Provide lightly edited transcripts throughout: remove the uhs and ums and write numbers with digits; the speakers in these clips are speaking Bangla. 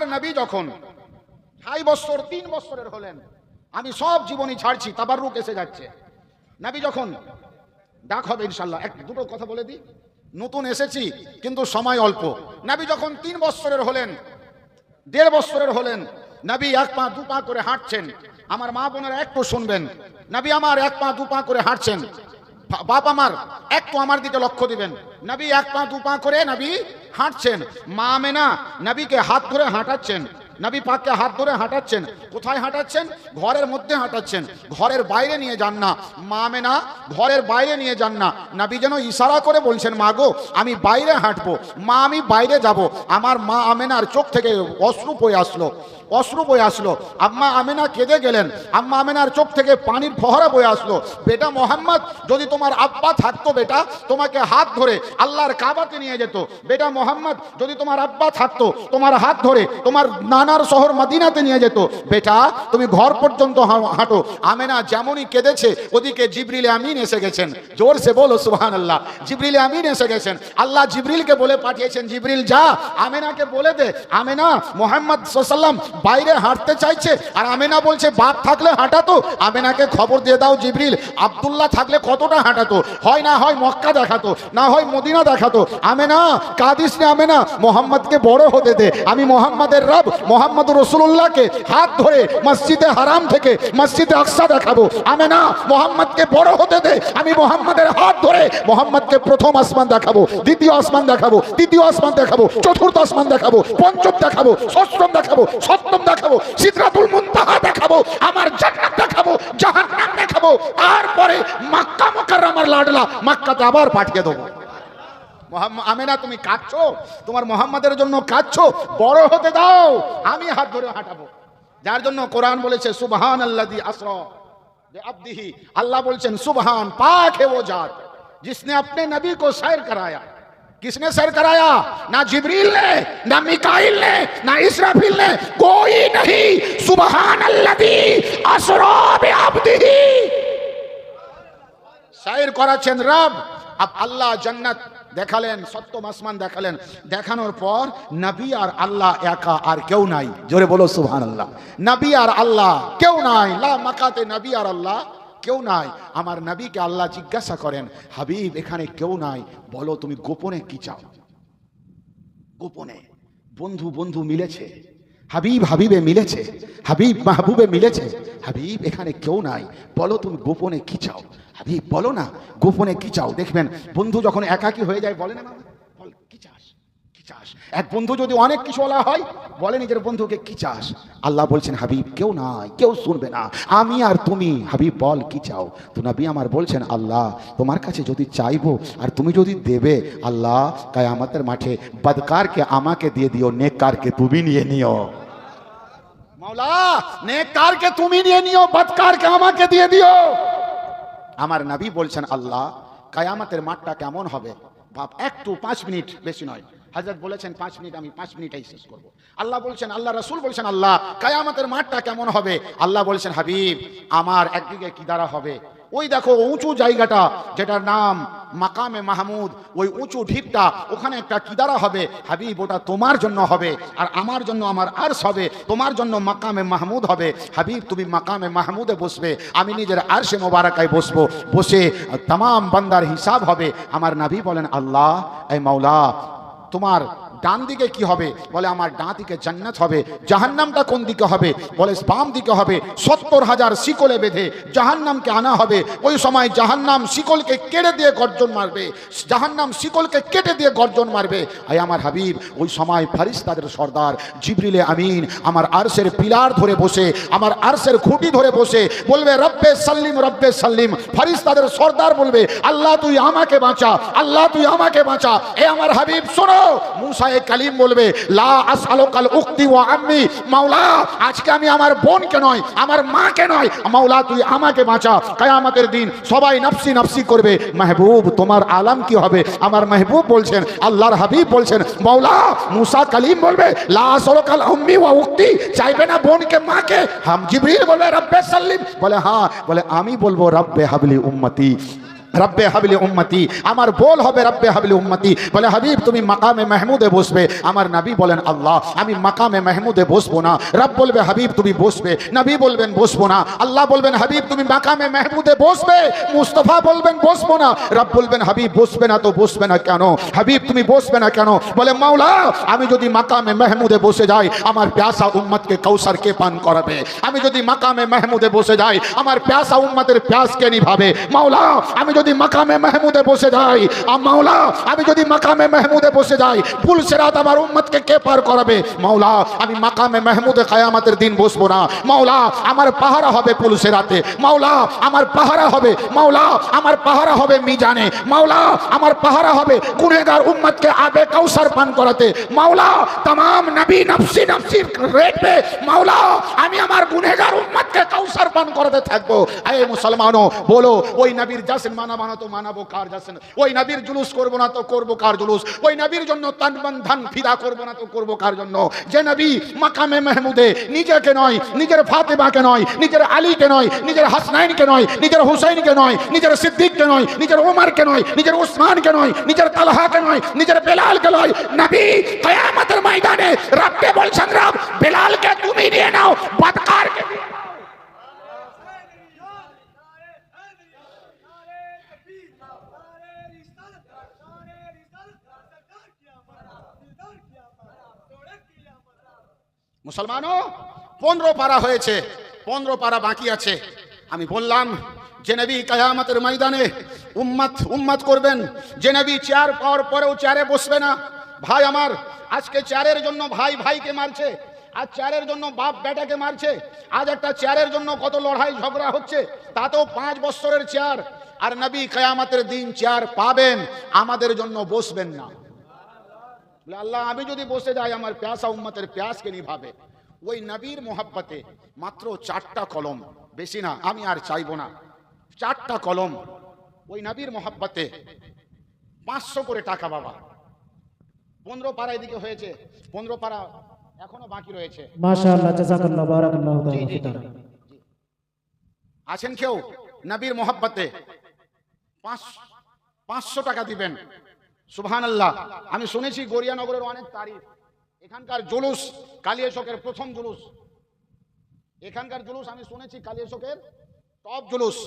আমার নবী যখন 2.5 বছর 3 বছরের হলেন, আমি সব জীবনী ছাড়ছি, তাবাররুক এসে যাচ্ছে। নবী যখন ডাক হবে ইনশাআল্লাহ, এক দুটো কথা বলে দিই, নতুন এসেছি কিন্তু সময় অল্প। নবী যখন 3 বছরের হলেন, 1.5 বছরের হলেন, নবী 1 পা 2 পা করে হাঁটছেন। আমার মা বোনেরা একটু শুনবেন, নবী আমার 1 পা 2 পা করে হাঁটছেন। বাপ আমার একটু আমার দিকে লক্ষ্য দিবেন, নবী 1 পা 2 পা করে নবী হাঁটছেন। মা আমেনা নবীকে হাত ধরে হাঁটাচ্ছেন, নবী পাককে হাত ধরে হাঁটাচ্ছেন। কোথায় হাঁটাচ্ছেন? ঘরের মধ্যে হাঁটাচ্ছেন, ঘরের বাইরে নিয়ে যান না। মা আমেনা ঘরের বাইরে নিয়ে যান না। নবী যেন ইশারা করে বলছেন, মা গো আমি বাইরে হাঁটবো, মা আমি বাইরে যাব। আমার মা আমেনার চোখ থেকে অশ্রু বয়ে আসলো, অশ্রু বয়ে আসলো। আম্মা আমেনা কেঁদে গেলেন, আম্মা আমেনার চোখ থেকে পানির ফোয়ারা বয়ে আসলো। বেটা মোহাম্মদ, যদি তোমার আব্বা থাকতো বেটা, তোমাকে হাত ধরে আল্লাহর কাবাতে নিয়ে যেত। বেটা মোহাম্মদ, যদি তোমার আব্বা থাকতো, তোমার হাত ধরে তোমার নানার শহর মদিনাতে নিয়ে যেত। বেটা তুমি ঘর পর্যন্ত হাঁটো। আমেনা যেমনই কেঁদেছে, ওদিকে জিবরিল আমিন এসে গেছেন। জোর সে বলো সুবহানাল্লাহ। জিবরিল আমিন এসে গেছেন। আল্লাহ জিবরিলকে বলে পাঠিয়েছেন, জিবরিল যা আমেনাকে বলে দে, আমেনা মোহাম্মদ সাল্লাল্লাহু আলাইহি ওয়াসাল্লাম বাইরে হাঁটতে চাইছে। আর আমেনা বলছে বাপ থাকলে হাঁটাতো। আমেনাকে খবর দিয়ে দাও জিবরিল, আব্দুল্লাহ থাকলে কতটা হাঁটাতো, হয় না হয় মক্কা দেখাতো, না হয় মদিনা দেখাতো। আমেনা কাদিস নে, আমেনা মোহাম্মদকে বড় হতে দে। আমি মোহাম্মদের রব মোহাম্মদ রাসূলুল্লাহকে হাত ধরে মসজিদে হারাম থেকে মসজিদে আকসা দেখাবো। আমেনা মোহাম্মদকে বড় হতে দে। আমি মোহাম্মদের হাত ধরে মোহাম্মদকে প্রথম আসমান দেখাবো, দ্বিতীয় আসমান দেখাবো, তৃতীয় আসমান দেখাবো, চতুর্থ আসমান দেখাবো, পঞ্চম দেখাবো, ষষ্ঠম দেখাবো, সপ্তম দেখাবো, সিদরাতুল মুনতাহা দেখাবো, আমার জান্নাত দেখাবো, জাহান্নাম দেখাবো। তারপরে মক্কা মুকাররমার লাডলা মক্কাতে আবার পাঠিয়ে দেবো। আমেনা তুমি কাঁদছো, তোমার মোহাম্মদের জন্য কাঁদছো, বড় হতে দাও, আমি হাত ধরে হাঁটাবো। যার জন্য কোরআন বলেছে সুবহানাল্লাযী আসরা বিআবদিহি, আল্লাহ বলছেন সুবহান, पाक है वो जात जिसने अपने नबी को सैर कराया। किसने सैर कराया? ना जिब्रील ने, ना मिकाइल ने, ना इसराफिल ने, कोई नहीं। सुबहानल्लाजी असरा बिअब्दिही, सैर করাছেন রব। अब আল্লাহ জান্নাত দেখালেন, সপ্তম আসমান দেখালেন। দেখানোর পর নবী আর আল্লাহ একা, আর কেউ নাই। জোরে বলো সুবহানাল্লাহ। নবী আর আল্লাহ কেউ নাই, লা মাকাতে নবী আর আল্লাহ কেউ নাই। আমার নবীকে আল্লাহ জিজ্ঞাসা করেন, হাবিব এখানে কেউ নাই, বলো তুমি গোপনে কি চাও? গোপনে বন্ধু বন্ধু মিলেছে, হাবিব হাবিবে মিলেছে, হাবিব মাহবুবে মিলেছে। হাবিব এখানে কেউ নাই, বলো তুমি গোপনে কি চাও? হাবিব বলো না গোপনে কি চাও। দেখবেন বন্ধু যখন একাকী হয়ে যায় বলে না, বল কি চাস, কি চাস। এক বন্ধু যদি অনেক কিছু বলা হয়, বলে নিজের বন্ধুকে কি চাস। আল্লাহ বলছেন হাবিব কেউ নাই, কেউ শুনবে না, আমি আর তুমি। হাবিব বল কি চাও। তো নবী আমার বলছেন, আল্লাহ তোমার কাছে যদি চাইবো আর তুমি যদি দেবে, আল্লাহ কিয়ামতের মাঠে বদকারকে আমাকে দিয়ে দিও, নেককারকে তুমি নিয়ে নিও। মওলা নেককারকে তুমি নিয়ে নিও, বদকারকে আমাকে দিয়ে দিও। আমার নবী বলছেন, আল্লাহ কিয়ামতের মাঠটা কেমন হবে বাপ, একটু 5 মিনিট, বেশি নয়। হযরত বলেছেন 5 মিনিট, আমি 5 মিনিটেই শেষ করব। আল্লাহ বলছেন, আল্লাহ রাসূল বলছেন, আল্লাহ কিয়ামতের মাঠটা কেমন হবে? আল্লাহ বলছেন, হাবিব আমার একদিকে কি দ্বারা হবে, ওই দেখো উঁচু জায়গাটা যেটার নাম মাকামে মাহমুদ, ওই উঁচু ঢিপটা, ওখানে একটা কিদারা হবে। হাবিব ওটা তোমার জন্য হবে, আর আমার জন্য আমার আরশ হবে, তোমার জন্য মাকামে মাহমুদ হবে। হাবিব তুমি মাকামে মাহমুদে বসবে, আমি নিজের আরশে মোবারকায় বসবো, বসে तमाम বান্দার হিসাব হবে। আমার নবী বলেন, আল্লাহ এই মাওলা তোমার ডান দিকে কি হবে? বলে আমার ডান দিকে জান্নাত হবে। জাহান্নামটা কোন দিকে হবে? বলে বাম দিকে হবে। 70,000 শিকলে বেঁধে জাহান্নামকে আনা হবে। ওই সময় জাহান্নাম শিকলকে কেটে দিয়ে গর্জন মারবে, জাহান্নাম শিকলকে কেটে দিয়ে গর্জন মারবে। আয় আমার হাবিব ওই সময় ফেরেশতাদের সর্দার জিবরিলে আমিন আমার আরশের পিলার ধরে বসে, আমার আরশের খুঁটি ধরে বসে বলবে, রব্বে সাল্লিম রব্বে সাল্লিম। ফেরেশতাদের সর্দার বলবে, আল্লাহ তুই আমাকে বাঁচা, আল্লাহ তুই আমাকে বাঁচা। এ আমার হাবিব শোনো, মুসা কালিম বলবে, লা আসআলুকাল উখতি ওয়া আম্মি, মাওলা আজকে আমি আমার বোনকে নয়, আমার মাকে নয়, মাওলা তুই আমাকে বাঁচা। কিয়ামতের দিন সবাই নফসি নফসি করবে, মাহবুব তোমার আলাম কি হবে? আমার মাহবুব বলছেন, আল্লাহর হাবিব বলছেন, মাওলা মুসা কালিম বলবে, লা আসআলুকাল উম্মি ওয়া উখতি, চাইবে না বোনকে মাকে? হাম জিবরিল বলবে, রব্বে সাল্লিম, বলে হ্যাঁ, বলে আমি বলবো রব্বে হাবলি উম্মতি। রব্বে হাবলি উম্মতি, আমার বল হবে রব্বে হাবলি উম্মতি। বলে হাবিব তুমি মাকামে মাহমুদে বসবে। আমার নবী বলেন আল্লাহ আমি মাকামে মাহমুদে বসবো না। রব বলবে হাবিব তুমি বসবে, নবী বলবেন বসবো না। আল্লাহ বলবেন হাবিব তুমি মাকামে মাহমুদে বসবে, মুস্তাফা বলবেন বসবো না। রব বলবেন হাবিব বসবে না তো বসবে না কেন? হাবিব তুমি বসবে না কেন? বলে মাওলা আমি যদি মাকামে মাহমুদে বসে যাই আমার প্যাসা উম্মতকে কাউসার কে পান করাবে? আমি যদি মাকামে মাহমুদে বসে যাই আমার প্যাসা উম্মতের প্যাস কে নিভাবে? মাওলা আমি যদি মাকামে মাহমুদে বসে যাই, মাওলা আমি যদি মাকামে মাহমুদে বসে যাই পুল সিরাত আমার উম্মতকে কে পার করাবে? মাওলা আমি মাকামে মাহমুদে কিয়ামতের দিন বসবো না। মাওলা আমার পাহারা হবে পুল সিরাতে, মাওলা আমার পাহারা হবে, মাওলা আমার পাহারা হবে মিজানে, মাওলা আমার পাহারা হবে গুনাহগার উম্মতকে আবে কাউসার পান করাতে। মাওলা तमाम নবী নফসি নফসি রেটবে, মাওলা আমি আমার গুনাহগার উম্মতকে কাউসার পান করাতে থাকবো। আয়ে মুসলমানো বলো ওই নবীর জাসন মানা তো মানাবো কার জাসন? ওই নবীর জুলুস করবো না তো করবো কার জুলুস? ওই নবীর জন্য তন মন ধন ফিদা করবো না তো করবো কার জন্য? যে নবী মাকামে মাহমুদে নিজেকে নয়, নিজের ফাতেমাকে নয়, নিজের আলীকে নয়, নিজের হাসনাইনকে নয়, নিজের হুসাইনকে নয়, নিজের সিদ্দিককে নয়, নিজের ওমরকে নয়, নিজের উসমানকে নয়, নিজের তালহাকে নয়, নিজের বেলালকে নয়, নবী কিয়ামতের ময়দানে রবকে বলছেন রব বেলালকে তুমি নিয়ে নাও, বদকারকে দিয়ে নাও। মুসলমানও 15 পারা হয়েছে, 15 পারা বাকি আছে। আমি বললাম যে নবী কিয়ামতের ময়দানে উম্মত করবেন, যে নবী চেয়ার পাওয়ার পরেও চেয়ারে বসবে না। ভাই আমার আজকে চেয়ারের জন্য ভাই ভাইকে মারছে, আজ চেয়ারের জন্য বাপ বেটাকে মারছে, আজ একটা চেয়ারের জন্য কত লড়াই ঝগড়া হচ্ছে, তাতেও 5 বছরের চেয়ার। আর নবী কিয়ামতের দিন চেয়ার পাবেন, আমাদের জন্য বসবেন না। আল্লাহ আমি যদি বসে যাই আমার প্যাসা উম্মতের প্যাসকে নিভাবে। ওই নবীর মোহাব্বতে মাত্র 4টা কলম, বেশি না, আমি আর চাইবো না। 4টা কলম ওই নবীর মোহাব্বতে 500 করে টাকা বাবা। 15 পারা এদিকে হয়েছে, 15 পারা এখনো বাকি রয়েছে। মাশাআল্লাহ জাযাকাল্লাহ বারাকাল্লাহু তাআলা। আছেন কেউ নবীর মোহাব্বতে 500 টাকা দিবেন? সুবহানাল্লাহ। আমি শুনেছি গড়িয়ানগরের অনেক তারিফ। এখানকার জুলুস কালিয়াচকের প্রথম জুলুস, এখানকার জুলুস আমি শুনেছি কালিয়াচকের টপ জুলুস।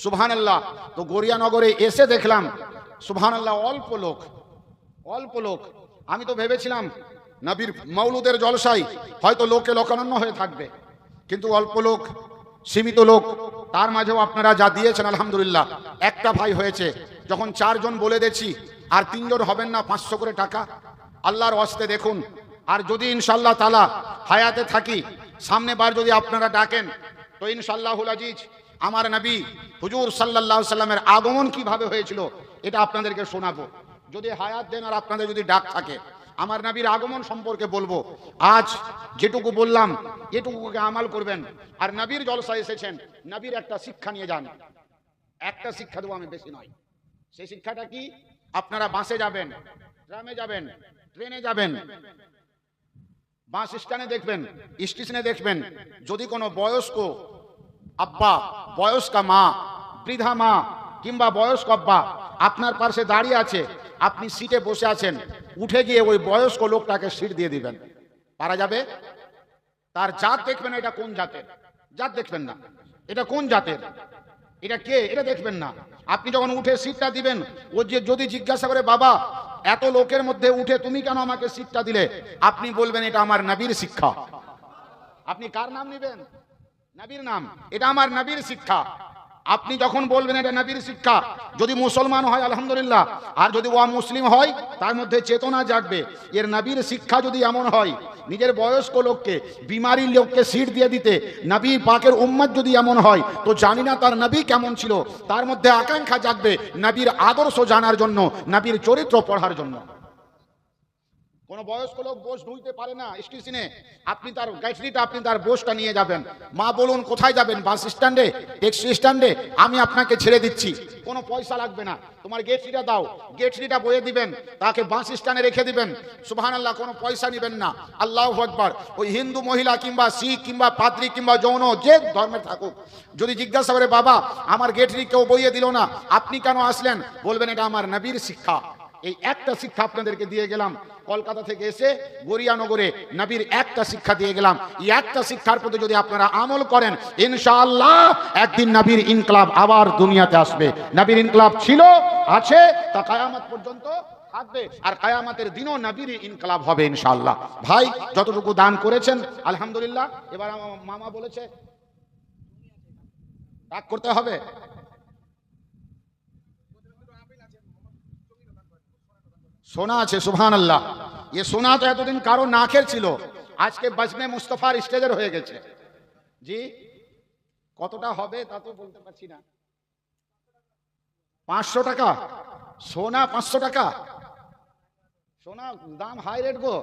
সুবহানাল্লাহ। তো গড়িয়ানগরে এসে দেখলাম সুবহানাল্লাহ অল্প লোক। আমি তো ভেবেছিলাম নবীর মৌলুদের জলসায় হয়তো লোকে লোকানন্য হয়ে থাকবে, কিন্তু অল্প লোক, সীমিত লোক। তার মাঝেও আপনারা যা দিয়েছেন আলহামদুলিল্লাহ। একটা ভাই হয়েছে, যখন 4 জন বলে দিয়েছি আর 3 জন হবেন না 500 করে টাকা। আল্লাহর ওয়াস্তে দেখুন, আর যদি ইনশাআল্লাহ তাআলা হায়াতে থাকি, সামনে বার যদি আপনারা ডাকেন তো ইনশাআল্লাহুল আজিজ আমার নবী হুজুর সাল্লাল্লাহু আলাইহি সাল্লামের আগমন কিভাবে হয়েছিল এটা আপনাদেরকে শোনাবো। যদি হায়াত দেন আর আপনাদের যদি ডাক থাকে আমার নবীর আগমন সম্পর্কে বলবো। আজ যেটুকু বললাম এটুকুকে আমাল করবেন। আর নবীর জলসায় এসেছেন, নবীর একটা শিক্ষা নিয়ে যান। একটা শিক্ষা দেবো আমি, বেশি নয়। সেই শিক্ষাটা কি? আপনারা বাসে যাবেন, ট্রামে যাবেন, ট্রেনে যাবেন, বাস স্ট্যান্ডে দেখবেন, স্টেশনে দেখবেন, যদি কোনো বয়স্ক আব্বা, বয়স্কা মা, বৃদ্ধা মা কিংবা বয়স্ক আব্বা আপনার পাশে দাঁড়িয়ে আছে, আপনি সিটে বসে আছেন, উঠে গিয়ে ওই বয়স্ক লোকটাকে সিট দিয়ে দিবেন, পারা যাবে? তার জাত দেখবেন, এটা কোন জাতের, জাত দেখবেন না, এটা কোন জাতের, এটা কে, এটা দেখবেন না। আপনি যখন উঠে সিটটা দিবেন, ও যে যদি জিজ্ঞাসা করে বাবা এত লোকের মধ্যে উঠে তুমি কেন আমাকে সিটটা দিলে, আপনি বলবেন এটা আমার নবীর শিক্ষা। আপনি কার নাম নেবেন? নবীর নাম। এটা আমার নবীর শিক্ষা। আপনি যখন বলবেন এটা নবীর শিক্ষা, যদি মুসলমান হয় আলহামদুলিল্লাহ, আর যদি ও মুসলিম হয় তার মধ্যে চেতনা জাগবে। এর নবীর শিক্ষা যদি এমন হয়, নিজের বয়স্ক লোককে, বিমারি লোককে সিট দিয়ে দিতে, নবী পাকের উম্মত যদি এমন হয়, তো জানি না তার নবী কেমন ছিল। তার মধ্যে আকাঙ্ক্ষা জাগবে নবীর আদর্শ জানার জন্য, নবীর চরিত্র পড়ার জন্য। কোনো বয়স্ক লোক বোস ধুইতে পারে না স্টেশনে, আপনি তার গাইটরিটা, আপনি তার বোসটা নিয়ে যাবেন। মা বলুন কোথায় যাবেন? বাস স্ট্যান্ডে, ট্যাক্সি স্ট্যান্ডে, আমি আপনাকে ছেড়ে দিচ্ছি, কোনো পয়সা লাগবে না, তোমার গেটরিটা দাও, গেটরিটা বয়ে দিবেন, তাকে বাস স্ট্যান্ডে রেখে দিবেন। সুবহানাল্লাহ, কোনো পয়সা নেবেন না। আল্লাহু আকবার। ওই হিন্দু মহিলা কিংবা শিখ কিংবা পাদ্রী কিংবা জৈন যে ধর্মের থাকুক, যদি জিজ্ঞাসা করে বাবা আমার গেটরি কেউ বইয়ে দিল না, আপনি কেন আসলেন? বলবেন এটা আমার নবীর শিক্ষা। এই একটা শিক্ষা আপনাদেরকে দিয়ে গেলাম। কলকাতা থেকে এসে গড়িয়ানগরে নবীর একটা শিক্ষা দিয়ে গেলাম। এই একটা শিক্ষার প্রতি যদি আপনারা আমল করেন, ইনশাআল্লাহ একদিন নবীর ইনকলাব আবার দুনিয়াতে আসবে। নবীর ইনকলাব ছিল, আছে, তা কিয়ামত পর্যন্ত থাকবে, আর কিয়ামতের দিনও নবীর ইনকলাব হবে ইনশাআল্লাহ। ভাই যতটুকু দান করেছেন আলহামদুলিল্লাহ। এবার আমার মামা বলেছে রাগ করতে হবে। সোনা আছে, সুবহানাল্লাহ। ये সোনা তো এতদিন কারো নাকের ছিল, আজকে বজনে মুস্তাফার স্টেজের হয়ে গেছে। জি কতটা হবে তা তো বলতে পারছি না। 500 টাকা সোনা, 500 টাকা সোনা, দাম হাই রেট গো।